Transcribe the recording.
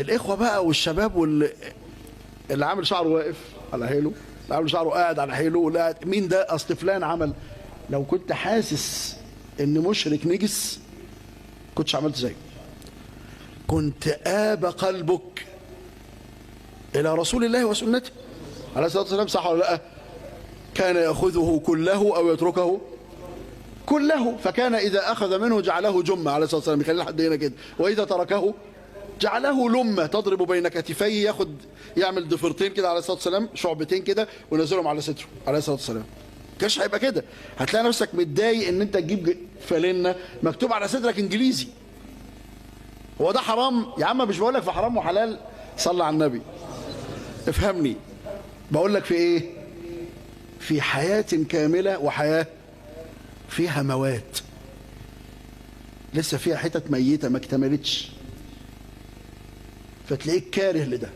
الاخوه بقى والشباب اللي عامل شعره واقف على حيله، اللي عامل شعره قاعد على حيله، واللي قاعد مين ده؟ اصل فلان عمل. لو كنت حاسس ان مشرك نجس كنتش عملت زيه، كنت آب قلبك الى رسول الله وسنته عليه الصلاه والسلام. صح ولا لا؟ كان ياخذه كله او يتركه كله، فكان اذا اخذ منه جعله جمه عليه الصلاه والسلام، يخليه لحد هنا كده، واذا تركه جعله لمه تضرب بين كتفيه، ياخد يعمل ضفيرتين كده عليه الصلاه والسلام، شعبتين كده، وينزلهم على صدره عليه الصلاه والسلام. كانش هيبقى كده. هتلاقي نفسك متضايق ان انت تجيب فانلة مكتوب على صدرك انجليزي. هو ده حرام يا عم؟ مش بقول لك في حرام وحلال، صلى على النبي افهمني. بقول لك في ايه؟ في حياة كاملة وحياة فيها موات، لسه فيها حتت ميتة ما اكتملتش، فتلاقيك كاره لده.